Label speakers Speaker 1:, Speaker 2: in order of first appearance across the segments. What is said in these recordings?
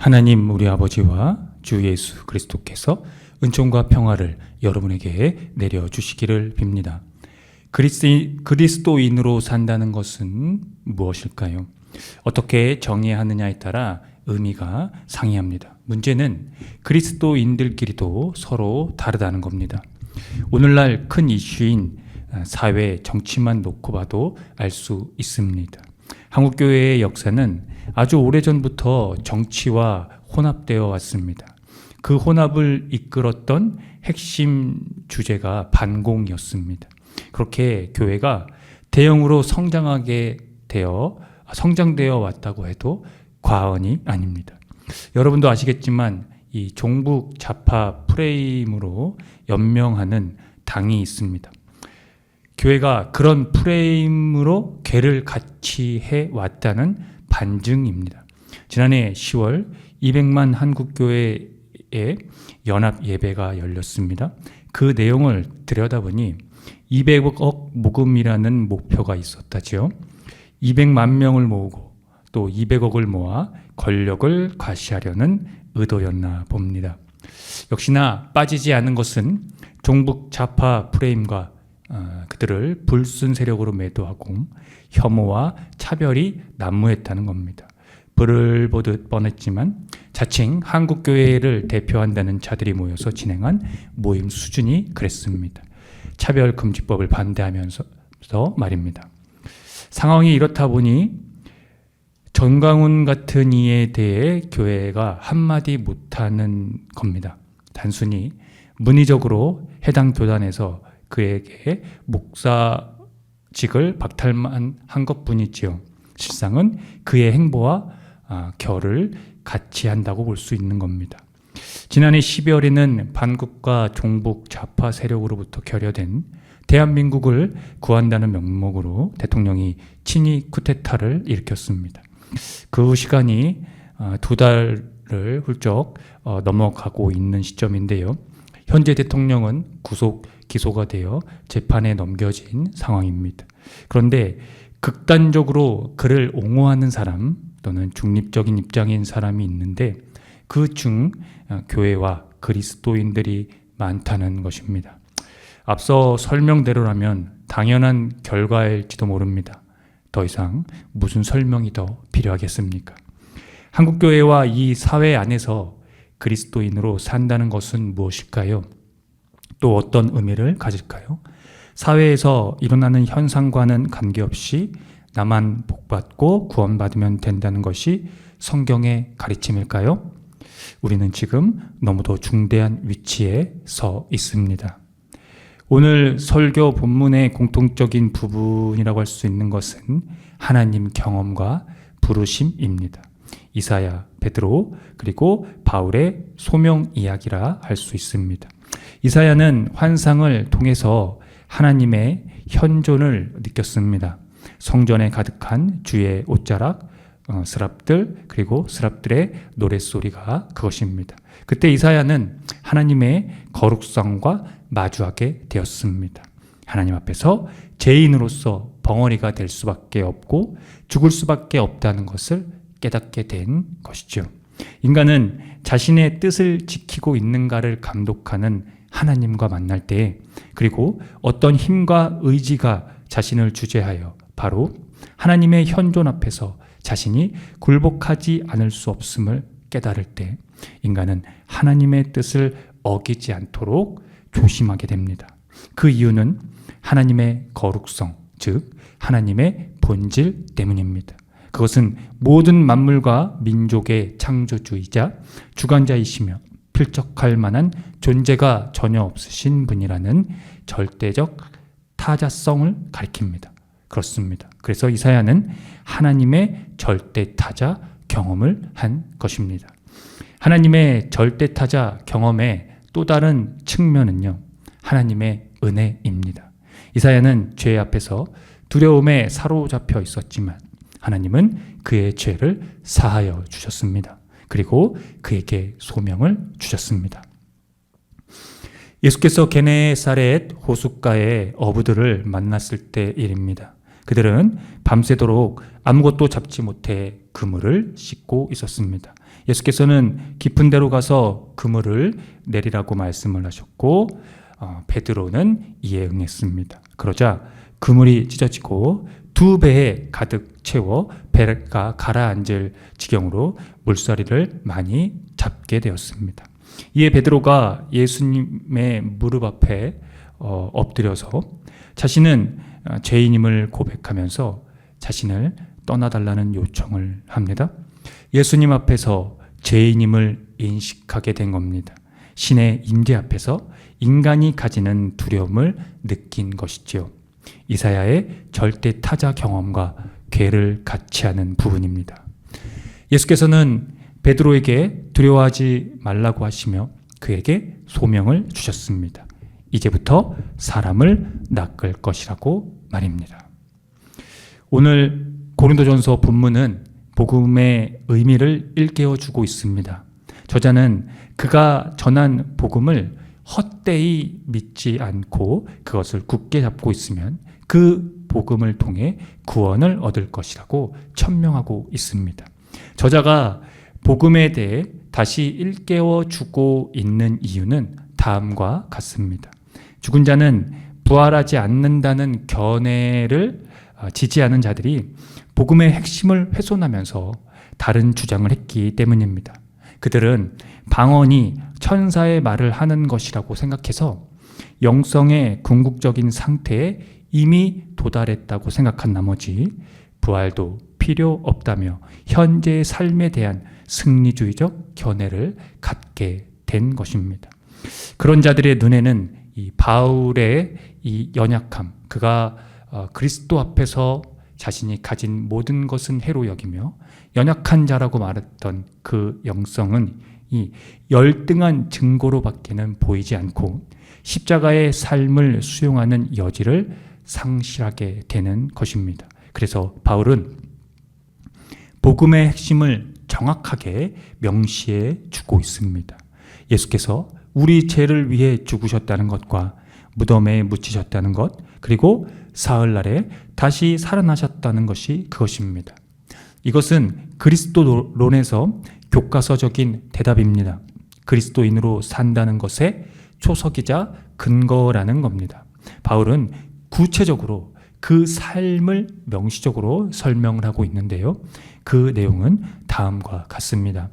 Speaker 1: 하나님 우리 아버지와 주 예수 그리스도께서 은총과 평화를 여러분에게 내려주시기를 빕니다. 그리스도인으로 산다는 것은 무엇일까요? 어떻게 정의하느냐에 따라 의미가 상이합니다. 문제는 그리스도인들끼리도 서로 다르다는 겁니다. 오늘날 큰 이슈인 사회, 정치만 놓고 봐도 알 수 있습니다. 한국교회의 역사는 아주 오래전부터 정치와 혼합되어 왔습니다. 그 혼합을 이끌었던 핵심 주제가 반공이었습니다. 그렇게 교회가 대형으로 성장되어 왔다고 해도 과언이 아닙니다. 여러분도 아시겠지만 이 종북 좌파 프레임으로 연명하는 당이 있습니다. 교회가 그런 프레임으로 궤를 같이 해왔다는 반증입니다. 지난해 10월 200만 한국교회의 연합 예배가 열렸습니다. 그 내용을 들여다보니 200억 모금이라는 목표가 있었다지요. 200만 명을 모으고 또 200억을 모아 권력을 과시하려는 의도였나 봅니다. 역시나 빠지지 않은 것은 종북 좌파 프레임과 그들을 불순 세력으로 매도하고 혐오와 차별이 난무했다는 겁니다. 불을 보듯 뻔했지만 자칭 한국교회를 대표한다는 자들이 모여서 진행한 모임 수준이 그랬습니다. 차별금지법을 반대하면서 말입니다. 상황이 이렇다 보니 정강훈 같은 이에 대해 교회가 한마디 못하는 겁니다. 단순히 문의적으로 해당 교단에서 그에게 목사직을 박탈만 한 것뿐이지요. 실상은 그의 행보와 결을 같이 한다고 볼 수 있는 겁니다. 지난해 12월에는 반국과 종북 좌파 세력으로부터 결여된 대한민국을 구한다는 명목으로 대통령이 친위 쿠데타를 일으켰습니다. 그 시간이 2달을 훌쩍 넘어가고 있는 시점인데요. 현재 대통령은 구속 기소가 되어 재판에 넘겨진 상황입니다. 그런데 극단적으로 그를 옹호하는 사람 또는 중립적인 입장인 사람이 있는데 그 중 교회와 그리스도인들이 많다는 것입니다. 앞서 설명대로라면 당연한 결과일지도 모릅니다. 더 이상 무슨 설명이 더 필요하겠습니까? 한국교회와 이 사회 안에서 그리스도인으로 산다는 것은 무엇일까요? 또 어떤 의미를 가질까요? 사회에서 일어나는 현상과는 관계없이 나만 복받고 구원받으면 된다는 것이 성경의 가르침일까요? 우리는 지금 너무도 중대한 위치에 서 있습니다. 오늘 설교 본문의 공통적인 부분이라고 할 수 있는 것은 하나님 경험과 부르심입니다. 이사야, 베드로, 그리고 바울의 소명 이야기라 할 수 있습니다. 이사야는 환상을 통해서 하나님의 현존을 느꼈습니다. 성전에 가득한 주의 옷자락, 스랍들, 그리고 스랍들의 노랫소리가 그것입니다. 그때 이사야는 하나님의 거룩성과 마주하게 되었습니다. 하나님 앞에서 죄인으로서 벙어리가 될 수밖에 없고 죽을 수밖에 없다는 것을 깨닫게 된 것이죠. 인간은 자신의 뜻을 지키고 있는가를 감독하는 하나님과 만날 때, 그리고 어떤 힘과 의지가 자신을 주재하여 바로 하나님의 현존 앞에서 자신이 굴복하지 않을 수 없음을 깨달을 때 인간은 하나님의 뜻을 어기지 않도록 조심하게 됩니다. 그 이유는 하나님의 거룩성, 즉 하나님의 본질 때문입니다. 그것은 모든 만물과 민족의 창조주이자 주관자이시며 필적할 만한 존재가 전혀 없으신 분이라는 절대적 타자성을 가리킵니다. 그렇습니다. 그래서 이사야는 하나님의 절대타자 경험을 한 것입니다. 하나님의 절대타자 경험의 또 다른 측면은요, 하나님의 은혜입니다. 이사야는 죄 앞에서 두려움에 사로잡혀 있었지만 하나님은 그의 죄를 사하여 주셨습니다. 그리고 그에게 소명을 주셨습니다. 예수께서 게네사렛 호숫가의 어부들을 만났을 때 일입니다. 그들은 밤새도록 아무것도 잡지 못해 그물을 씻고 있었습니다. 예수께서는 깊은 데로 가서 그물을 내리라고 말씀을 하셨고 베드로는 이에 응했습니다. 그러자 그물이 찢어지고 2배에 가득 채워 배가 가라앉을 지경으로 물살이를 많이 잡게 되었습니다. 이에 베드로가 예수님의 무릎 앞에 엎드려서 자신은 죄인임을 고백하면서 자신을 떠나달라는 요청을 합니다. 예수님 앞에서 죄인임을 인식하게 된 겁니다. 신의 임재 앞에서 인간이 가지는 두려움을 느낀 것이지요. 이사야의 절대 타자 경험과 괴를 같이 하는 부분입니다. 예수께서는 베드로에게 두려워하지 말라고 하시며 그에게 소명을 주셨습니다. 이제부터 사람을 낚을 것이라고 말입니다. 오늘 고린도전서 본문은 복음의 의미를 일깨워 주고 있습니다. 저자는 그가 전한 복음을 헛되이 믿지 않고 그것을 굳게 잡고 있으면 그 복음을 통해 구원을 얻을 것이라고 천명하고 있습니다. 저자가 복음에 대해 다시 일깨워 주고 있는 이유는 다음과 같습니다. 죽은 자는 부활하지 않는다는 견해를 지지하는 자들이 복음의 핵심을 훼손하면서 다른 주장을 했기 때문입니다. 그들은 방언이 천사의 말을 하는 것이라고 생각해서 영성의 궁극적인 상태에 이미 도달했다고 생각한 나머지 부활도 필요 없다며 현재의 삶에 대한 승리주의적 견해를 갖게 된 것입니다. 그런 자들의 눈에는 이 바울의 이 연약함, 그가 그리스도 앞에서 자신이 가진 모든 것은 해로 여기며 연약한 자라고 말했던 그 영성은 이 열등한 증거로밖에는 보이지 않고 십자가의 삶을 수용하는 여지를 상실하게 되는 것입니다. 그래서 바울은 복음의 핵심을 정확하게 명시해 주고 있습니다. 예수께서 우리 죄를 위해 죽으셨다는 것과 무덤에 묻히셨다는 것, 그리고 사흘날에 다시 살아나셨다는 것이 그것입니다. 이것은 그리스도론에서 교과서적인 대답입니다. 그리스도인으로 산다는 것의 초석이자 근거라는 겁니다. 바울은 구체적으로 그 삶을 명시적으로 설명을 하고 있는데요. 그 내용은 다음과 같습니다.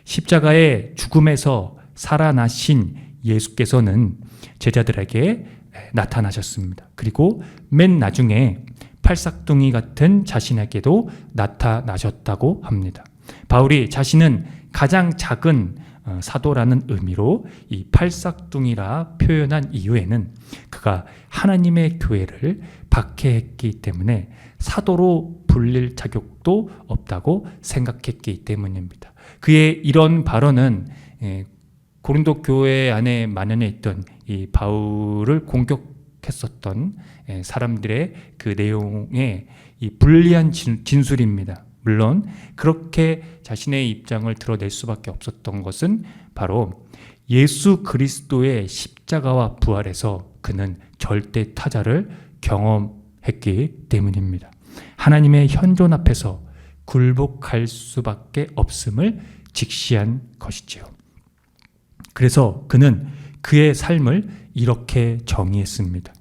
Speaker 1: 십자가의 죽음에서 살아나신 예수께서는 제자들에게 나타나셨습니다. 그리고 맨 나중에 팔싹둥이 같은 자신에게도 나타나셨다고 합니다. 바울이 자신은 가장 작은 사도라는 의미로 이 팔싹둥이라 표현한 이유에는 그가 하나님의 교회를 박해했기 때문에 사도로 불릴 자격도 없다고 생각했기 때문입니다. 그의 이런 발언은 고린도 교회 안에 만연해 있던 이 바울을 공격했었던 사람들의 그 내용의 이 불리한 진술입니다. 물론 그렇게 자신의 입장을 드러낼 수밖에 없었던 것은 바로 예수 그리스도의 십자가와 부활에서 그는 절대 타자를 경험했기 때문입니다. 하나님의 현존 앞에서 굴복할 수밖에 없음을 직시한 것이지요. 그래서 그는 그의 삶을 이렇게 정의했습니다.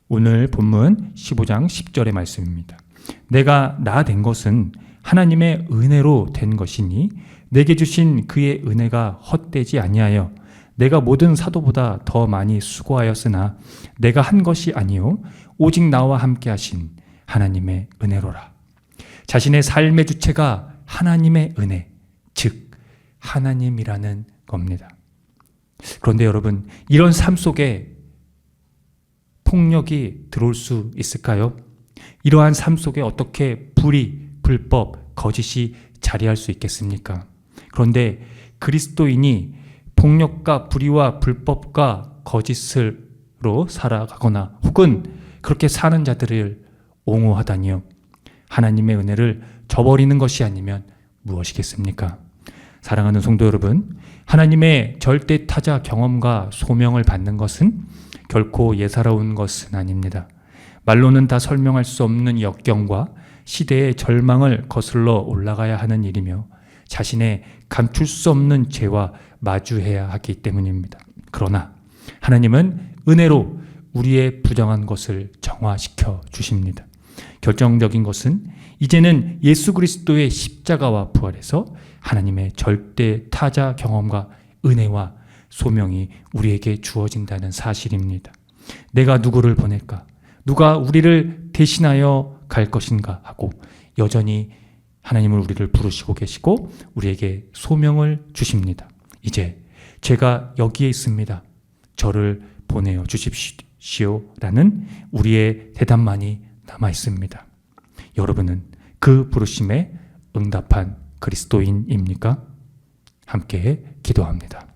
Speaker 1: 오늘 본문 15장 10절의 말씀입니다. 내가 나 된 것은 하나님의 은혜로 된 것이니 내게 주신 그의 은혜가 헛되지 아니하여 내가 모든 사도보다 더 많이 수고하였으나 내가 한 것이 아니요 오직 나와 함께 하신 하나님의 은혜로라. 자신의 삶의 주체가 하나님의 은혜, 즉 하나님이라는 겁니다. 그런데 여러분, 이런 삶 속에 폭력이 들어올 수 있을까요? 이러한 삶 속에 어떻게 불의, 불법, 거짓이 자리할 수 있겠습니까? 그런데 그리스도인이 폭력과 불의와 불법과 거짓으로 살아가거나 혹은 그렇게 사는 자들을 옹호하다니요. 하나님의 은혜를 저버리는 것이 아니면 무엇이겠습니까? 사랑하는 성도 여러분, 하나님의 절대 타자 경험과 소명을 받는 것은 결코 예사로운 것은 아닙니다. 말로는 다 설명할 수 없는 역경과 시대의 절망을 거슬러 올라가야 하는 일이며 자신의 감출 수 없는 죄와 마주해야 하기 때문입니다. 그러나 하나님은 은혜로 우리의 부정한 것을 정화시켜 주십니다. 결정적인 것은 이제는 예수 그리스도의 십자가와 부활에서 하나님의 절대 타자 경험과 은혜와 소명이 우리에게 주어진다는 사실입니다. 내가 누구를 보낼까? 누가 우리를 대신하여 갈 것인가 하고 여전히 하나님은 우리를 부르시고 계시고 우리에게 소명을 주십니다. 이제 제가 여기에 있습니다. 저를 보내어 주십시오라는 우리의 대답만이 남아 있습니다. 여러분은 그 부르심에 응답한 그리스도인입니까? 함께 기도합니다.